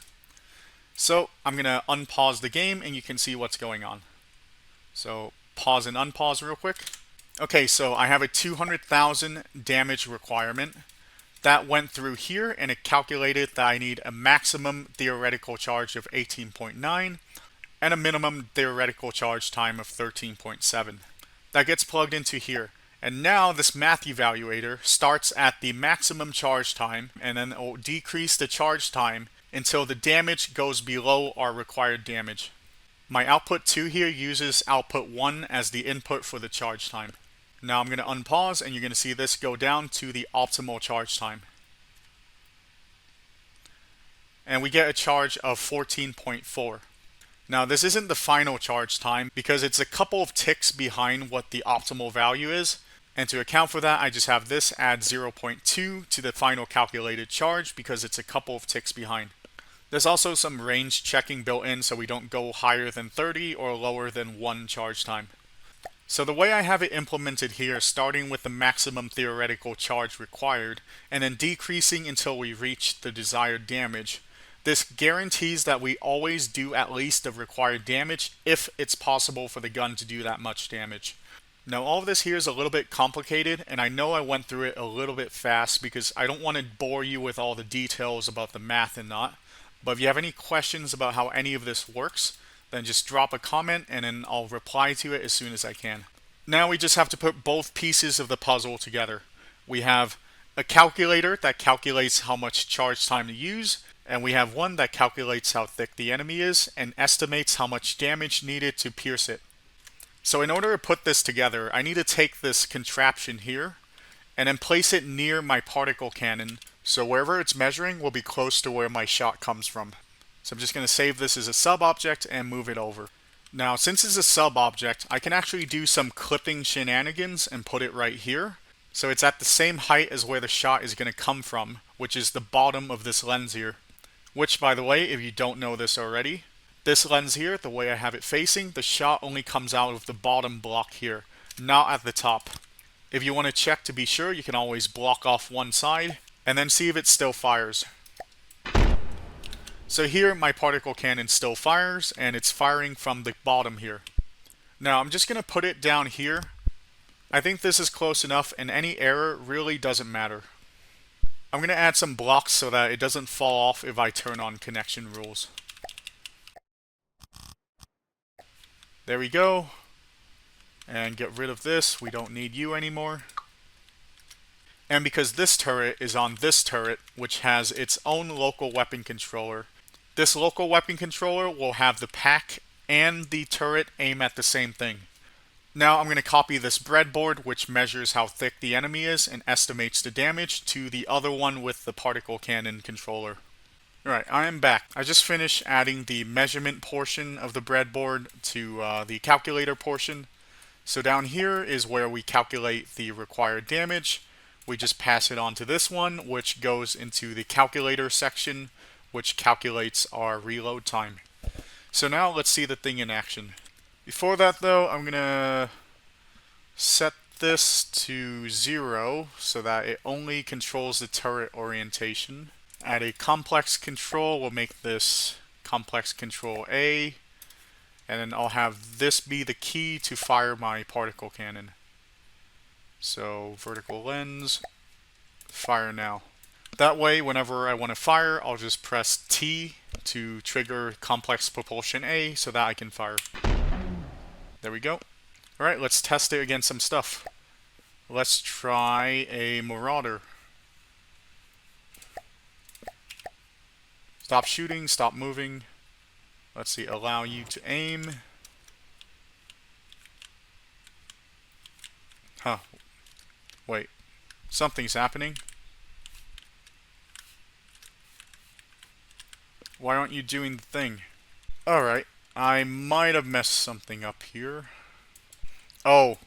So I'm going to unpause the game and you can see what's going on. So pause and unpause real quick. Okay, so I have a 200,000 damage requirement. That went through here and it calculated that I need a maximum theoretical charge of 18.9 and a minimum theoretical charge time of 13.7. That gets plugged into here. And now this math evaluator starts at the maximum charge time and then it will decrease the charge time until the damage goes below our required damage. My output 2 here uses output 1 as the input for the charge time. Now I'm going to unpause and you're going to see this go down to the optimal charge time. And we get a charge of 14.4. Now this isn't the final charge time because it's a couple of ticks behind what the optimal value is. And to account for that, I just have this add 0.2 to the final calculated charge because it's a couple of ticks behind. There's also some range checking built in so we don't go higher than 30 or lower than 1 charge time. So the way I have it implemented here, starting with the maximum theoretical charge required and then decreasing until we reach the desired damage, this guarantees that we always do at least the required damage if it's possible for the gun to do that much damage. Now all of this here is a little bit complicated and I know I went through it a little bit fast because I don't want to bore you with all the details about the math and not. But if you have any questions about how any of this works, then just drop a comment and then I'll reply to it as soon as I can. Now we just have to put both pieces of the puzzle together. We have a calculator that calculates how much charge time to use, and we have one that calculates how thick the enemy is and estimates how much damage needed to pierce it. So in order to put this together, I need to take this contraption here and then place it near my particle cannon, so wherever it's measuring will be close to where my shot comes from. So I'm just going to save this as a sub-object and move it over. Now, since it's a sub-object, I can actually do some clipping shenanigans and put it right here. So it's at the same height as where the shot is going to come from, which is the bottom of this lens here. Which, by the way, if you don't know this already, this lens here, the way I have it facing, the shot only comes out of the bottom block here, not at the top. If you want to check to be sure, you can always block off one side and then see if it still fires. So here my particle cannon still fires, and it's firing from the bottom here. Now I'm just going to put it down here. I think this is close enough, and any error really doesn't matter. I'm going to add some blocks so that it doesn't fall off if I turn on connection rules. There we go. And get rid of this, we don't need you anymore. And because this turret is on this turret, which has its own local weapon controller, this local weapon controller will have the PAC and the turret aim at the same thing. Now I'm going to copy this breadboard, which measures how thick the enemy is and estimates the damage, to the other one with the particle cannon controller. Alright, I am back. I just finished adding the measurement portion of the breadboard to the calculator portion. So down here is where we calculate the required damage. We just pass it on to this one, which goes into the calculator section, which calculates our reload time. So now let's see the thing in action. Before that though, I'm gonna set this to 0 so that it only controls the turret orientation. Add a complex control, we'll make this complex control A. And then I'll have this be the key to fire my particle cannon. So vertical lens, fire now. That way, whenever I want to fire, I'll just press T to trigger complex propulsion A so that I can fire. There we go. Alright, let's test it against some stuff. Let's try a Marauder. Stop shooting, stop moving. Let's see, allow you to aim. Huh. Wait. Something's happening. Why aren't you doing the thing? Alright. I might have messed something up here. Oh.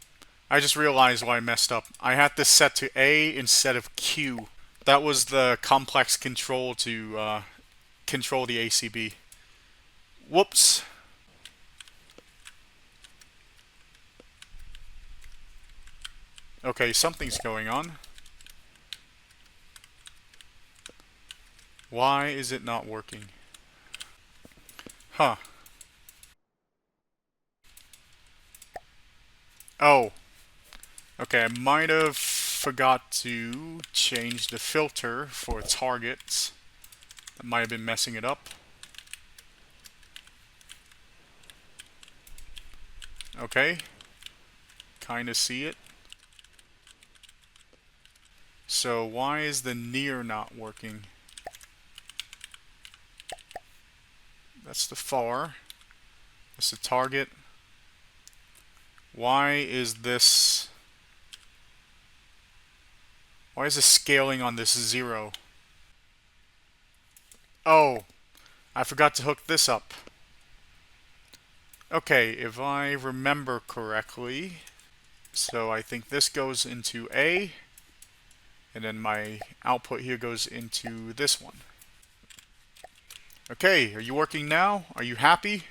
I just realized why I messed up. I had this set to A instead of Q. That was the complex control to control the ACB. Whoops. Okay, something's going on. Why is it not working? Huh. Oh. Okay, I might have forgot to change the filter for targets. That might have been messing it up. Okay. Kinda see it. So why is the near not working? That's the far. That's the target. Why is this scaling on this 0? Oh, I forgot to hook this up. Okay, if I remember correctly, so I think this goes into A, and then my output here goes into this one. Okay, are you working now? Are you happy?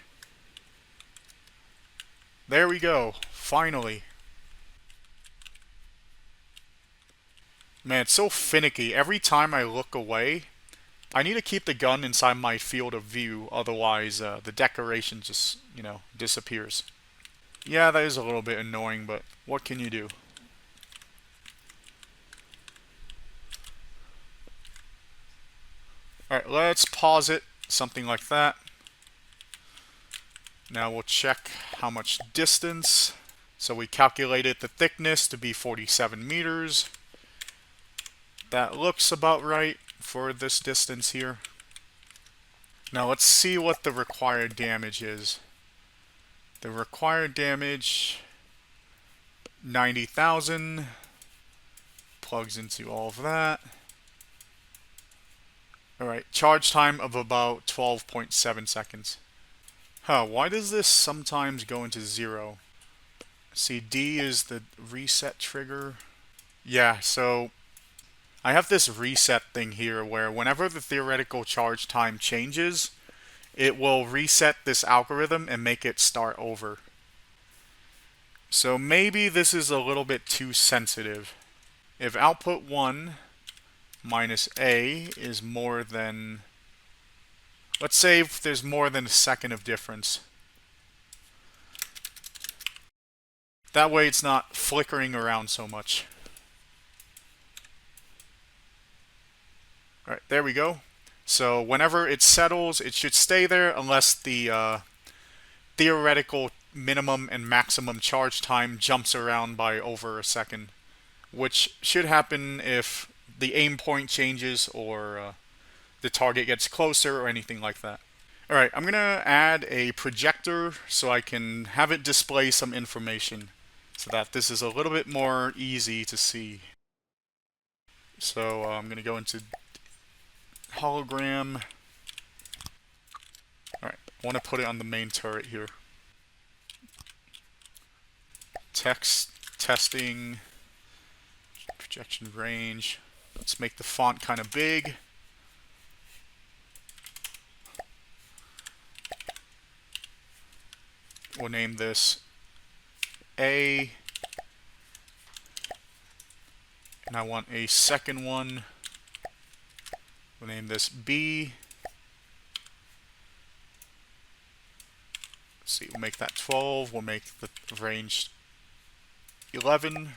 There we go, finally. Man, it's so finicky. Every time I look away, I need to keep the gun inside my field of view, otherwise the decoration just, disappears. Yeah, that is a little bit annoying, but what can you do? Alright, let's pause it, something like that. Now we'll check how much distance. So we calculated the thickness to be 47 meters. That looks about right for this distance here. Now let's see what the required damage is. The required damage, 90,000. Plugs into all of that. Alright, charge time of about 12.7 seconds. Why does this sometimes go into 0? See, D is the reset trigger. Yeah, so I have this reset thing here where whenever the theoretical charge time changes, it will reset this algorithm and make it start over. So maybe this is a little bit too sensitive. If output 1 minus A is more than... Let's say if there's more than a second of difference. That way it's not flickering around so much. Alright, there we go. So whenever it settles, it should stay there unless the theoretical minimum and maximum charge time jumps around by over a second, which should happen if the aim point changes or the target gets closer or anything like that. Alright, I'm going to add a projector so I can have it display some information so that this is a little bit more easy to see. So I'm going to go into hologram. Alright, I want to put it on the main turret here. Text, testing, projection range. Let's make the font kind of big. We'll name this A. And I want a second one. We'll name this B. Let's see, we'll make that 12. We'll make the range 11.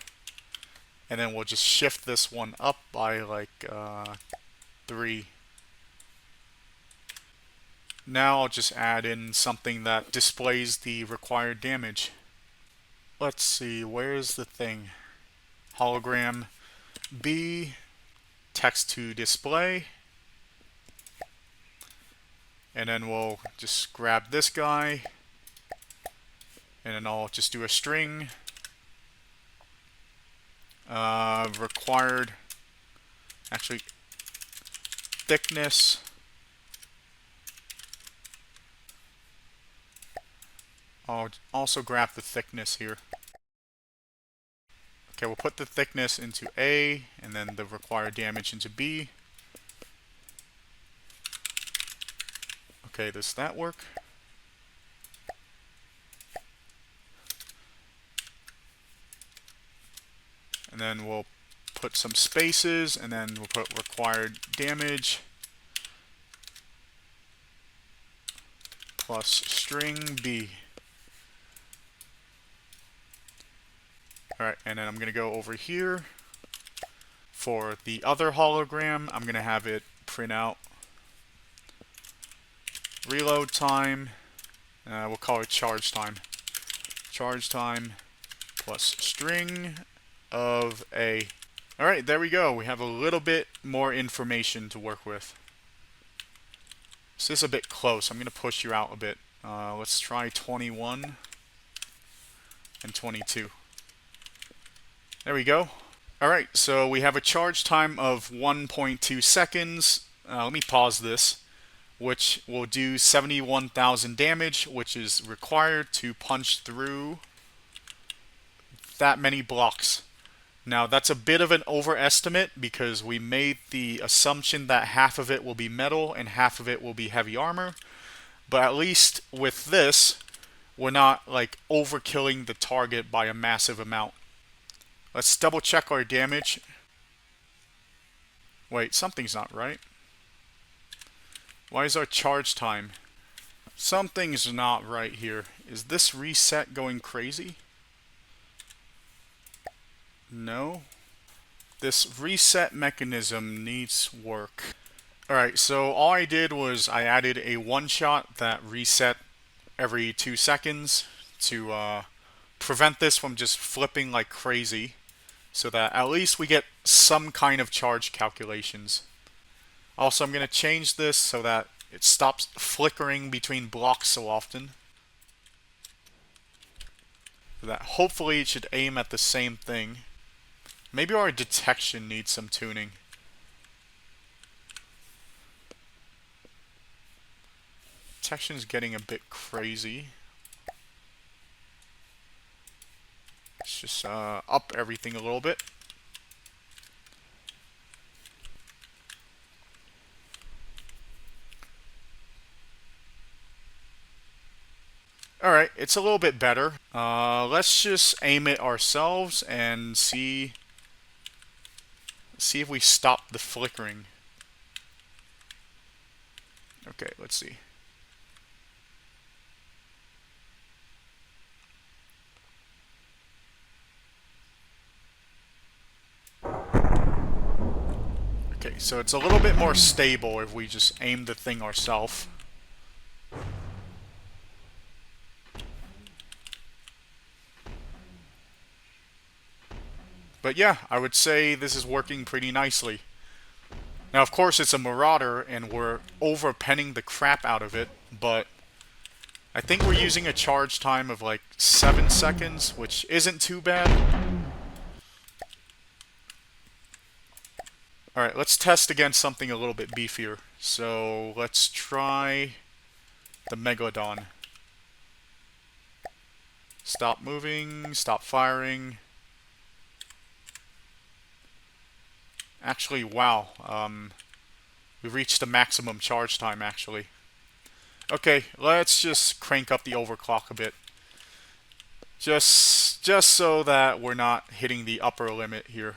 And then we'll just shift this one up by like 3. Now I'll just add in something that displays the required damage. Let's see, where's the thing? Hologram B, text to display. And then we'll just grab this guy. And then I'll just do a string. Required, actually, thickness. I'll also grab the thickness here. Okay, we'll put the thickness into A, and then the required damage into B. Okay, does that work? And then we'll put some spaces, and then we'll put required damage plus string B. Alright, and then I'm going to go over here. For the other hologram, I'm going to have it print out reload time. We'll call it charge time. Charge time plus string of A. Alright, there we go. We have a little bit more information to work with. This is a bit close. I'm going to push you out a bit. Let's try 21 and 22. There we go. Alright, so we have a charge time of 1.2 seconds. Let me pause this, which will do 71,000 damage, which is required to punch through that many blocks. Now, that's a bit of an overestimate because we made the assumption that half of it will be metal and half of it will be heavy armor. But at least with this, we're not like overkilling the target by a massive amount. Let's double check our damage. Wait, something's not right. Why is our charge time? Something's not right here. Is this reset going crazy? No. This reset mechanism needs work. Alright, so all I did was I added a one-shot that reset every 2 seconds to prevent this from just flipping like crazy, so that at least we get some kind of charge calculations. Also, I'm going to change this so that it stops flickering between blocks so often. That hopefully it should aim at the same thing. Maybe our detection needs some tuning. Detection's getting a bit crazy. Let's just up everything a little bit. Alright, it's a little bit better. Let's just aim it ourselves and see if we stop the flickering. Okay, let's see. Okay, so it's a little bit more stable if we just aim the thing ourselves. But yeah, I would say this is working pretty nicely. Now, of course, it's a Marauder, and we're over-penning the crap out of it, but I think we're using a charge time of like 7 seconds, which isn't too bad. Alright, let's test against something a little bit beefier. So, let's try the Megalodon. Stop moving, stop firing. Actually, wow. We reached the maximum charge time, actually. Okay, let's just crank up the overclock a bit. Just so that we're not hitting the upper limit here.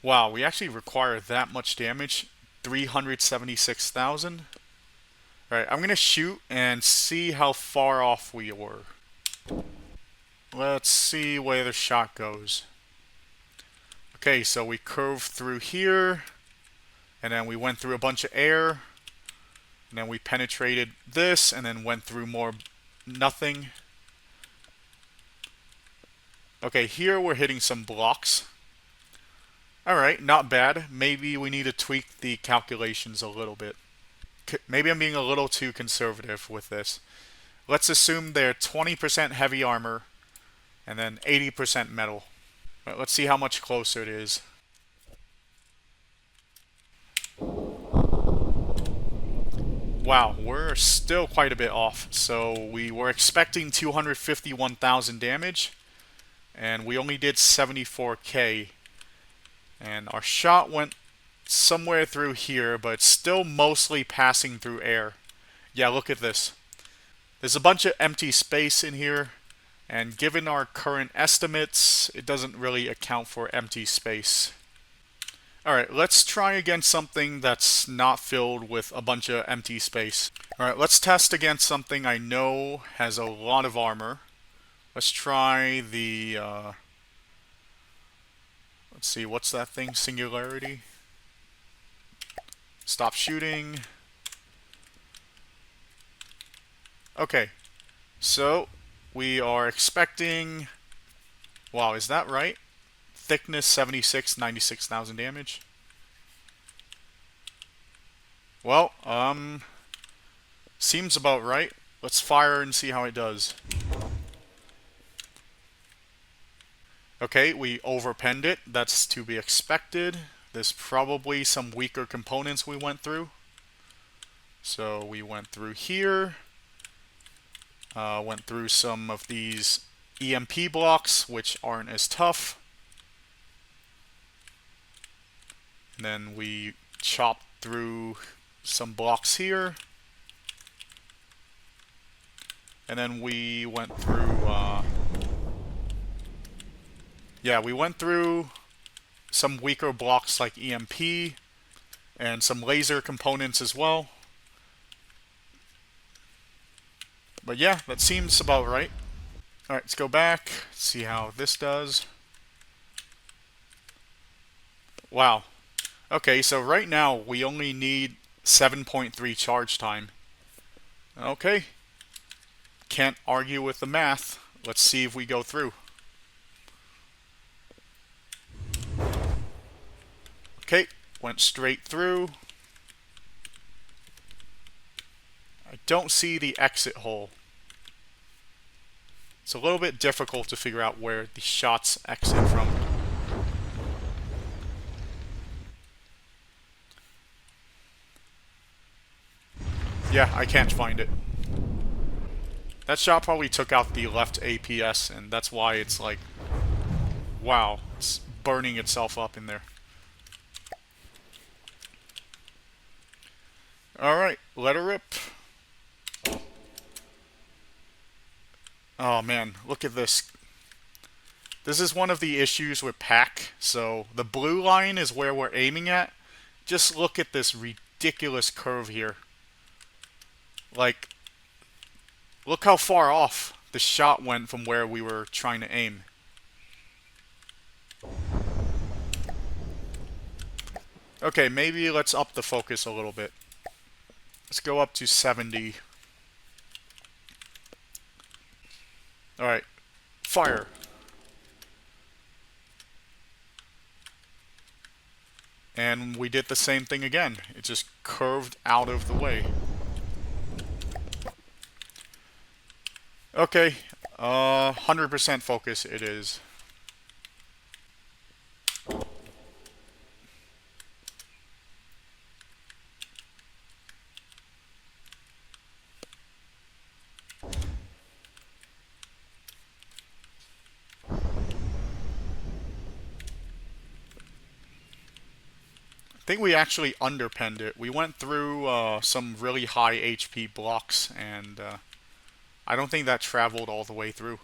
Wow, we actually require that much damage. 376,000. Alright, I'm going to shoot and see how far off we were. Let's see where the shot goes. Okay, so we curved through here, and then we went through a bunch of air, and then we penetrated this, and then went through more nothing. Okay, here we're hitting some blocks. Alright, not bad. Maybe we need to tweak the calculations a little bit. Maybe I'm being a little too conservative with this. Let's assume they're 20% heavy armor, and then 80% metal. Right, let's see how much closer it is. Wow, we're still quite a bit off. So we were expecting 251,000 damage, and we only did 74k. And our shot went somewhere through here, but it's still mostly passing through air. Yeah, look at this. There's a bunch of empty space in here, and given our current estimates, it doesn't really account for empty space. Alright, let's try against something that's not filled with a bunch of empty space. Alright, let's test against something I know has a lot of armor. Let's try the, let's see, what's that thing? Singularity? Stop shooting. Okay, so we are expecting... Wow, is that right? Thickness 76, 96,000 damage. Well, seems about right. Let's fire and see how it does. Okay, we overpenned it. That's to be expected. There's probably some weaker components we went through. So we went through here. Went through some of these EMP blocks, which aren't as tough. And then we chopped through some blocks here. And then we went through... yeah, we went through some weaker blocks like EMP and some laser components as well. But yeah, that seems about right. Alright, let's go back, see how this does. Wow. Okay, so right now we only need 7.3 charge time. Okay. Can't argue with the math. Let's see if we go through. Okay, went straight through. I don't see the exit hole. It's a little bit difficult to figure out where the shots exit from. Yeah, I can't find it. That shot probably took out the left APS, and that's why it's like, wow, it's burning itself up in there. Alright, let her rip. Oh man, look at this. This is one of the issues with PAC. So the blue line is where we're aiming at. Just look at this ridiculous curve here. Like, look how far off the shot went from where we were trying to aim. Okay, maybe let's up the focus a little bit. Let's go up to 70. Alright, fire. And we did the same thing again. It just curved out of the way. Okay, 100% focus it is. I think we actually underpenned it. We went through some really high HP blocks, and I don't think that traveled all the way through.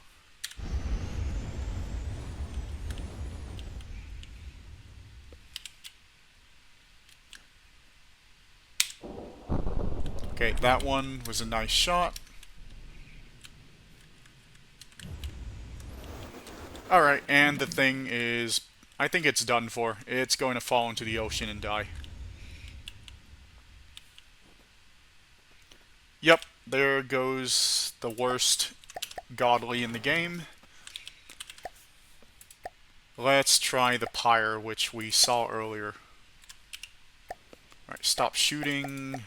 Okay, that one was a nice shot. Alright, and the thing is, I think it's done for. It's going to fall into the ocean and die. Yep, there goes the worst godly in the game. Let's try the pyre, which we saw earlier. Alright, stop shooting.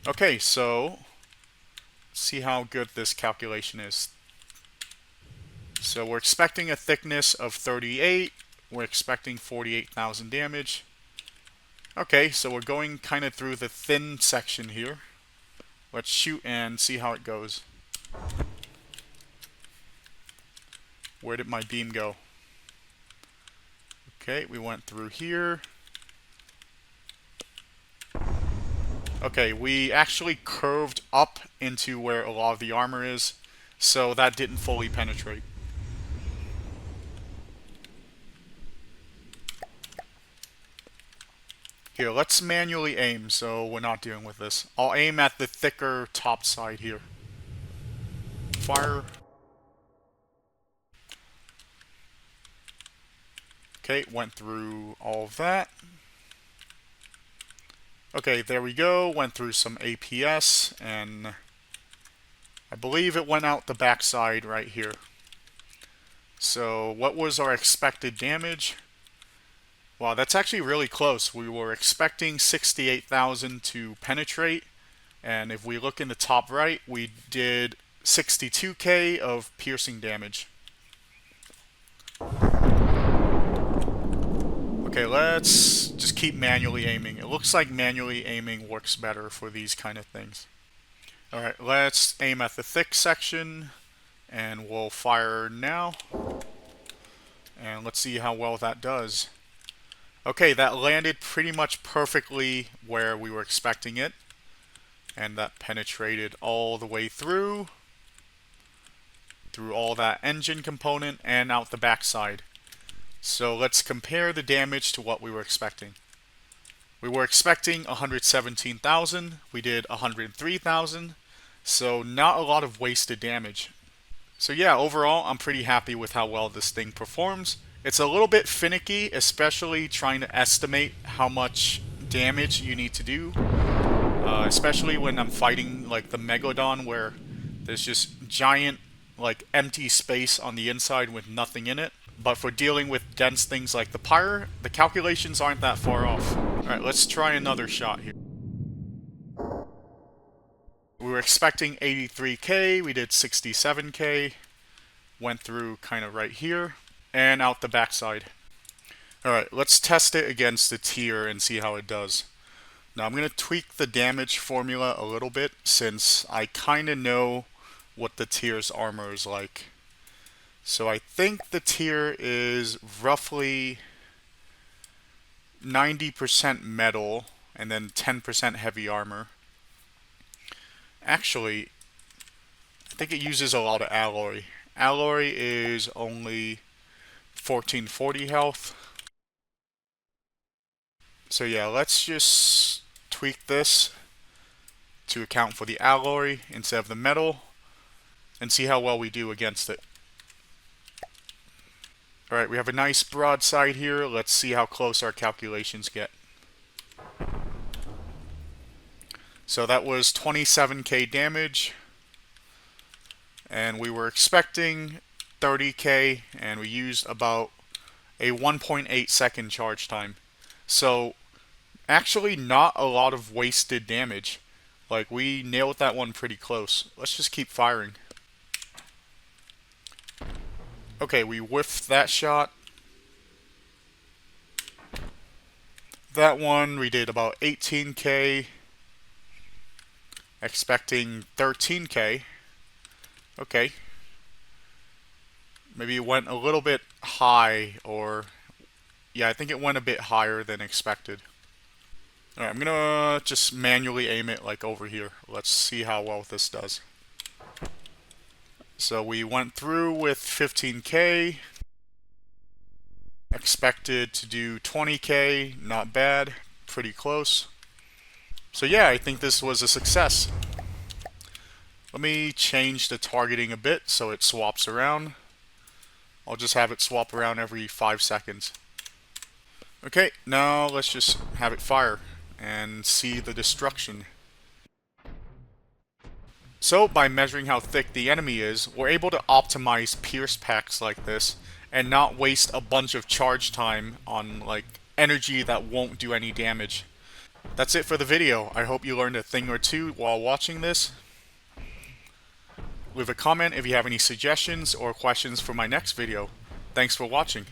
Okay, so let's see how good this calculation is. So we're expecting a thickness of 38. We're expecting 48,000 damage. Okay, so we're going kind of through the thin section here. Let's shoot and see how it goes. Where did my beam go? Okay, we went through here. Okay, we actually curved up into where a lot of the armor is, so that didn't fully penetrate. Here, let's manually aim so we're not dealing with this. I'll aim at the thicker top side here. Fire. Okay, went through all of that. Okay, there we go. Went through some APS, and I believe it went out the backside right here. So, what was our expected damage? Wow, that's actually really close. We were expecting 68,000 to penetrate, and if we look in the top right, we did 62k of piercing damage. Okay, let's just keep manually aiming. It looks like manually aiming works better for these kind of things. Alright, let's aim at the thick section, and we'll fire now. And let's see how well that does. Okay, that landed pretty much perfectly where we were expecting it. And that penetrated all the way through all that engine component and out the backside. So let's compare the damage to what we were expecting. We were expecting 117,000, we did 103,000, so not a lot of wasted damage. So yeah, overall I'm pretty happy with how well this thing performs. It's a little bit finicky, especially trying to estimate how much damage you need to do. Especially when I'm fighting like the Megalodon, where there's just giant like empty space on the inside with nothing in it. But for dealing with dense things like the pyre, the calculations aren't that far off. Alright, let's try another shot here. We were expecting 83k, we did 67k, went through kind of right here, and out the backside. Alright, let's test it against the tier and see how it does. Now I'm going to tweak the damage formula a little bit since I kind of know what the tier's armor is like. So I think the tier is roughly 90% metal and then 10% heavy armor. Actually, I think it uses a lot of alloy. Alloy is only 1440 health. So yeah, let's just tweak this to account for the alloy instead of the metal and see how well we do against it. Alright, we have a nice broadside here. Let's see how close our calculations get. So that was 27k damage, and we were expecting 30k, and we used about a 1.8 second charge time. So actually not a lot of wasted damage. Like, we nailed that one pretty close. Let's just keep firing. Okay, we whiffed that shot. That one we did about 18k. Expecting 13k. Okay. Maybe it went a little bit high, or yeah, I think it went a bit higher than expected. Alright, I'm gonna just manually aim it like over here. Let's see how well this does. So we went through with 15k. Expected to do 20k, not bad, pretty close. So yeah, I think this was a success. Let me change the targeting a bit so it swaps around. I'll just have it swap around every 5 seconds. Okay, now let's just have it fire and see the destruction. So by measuring how thick the enemy is, we're able to optimize pierce packs like this and not waste a bunch of charge time on like energy that won't do any damage. That's it for the video. I hope you learned a thing or two while watching this. Leave a comment if you have any suggestions or questions for my next video. Thanks for watching.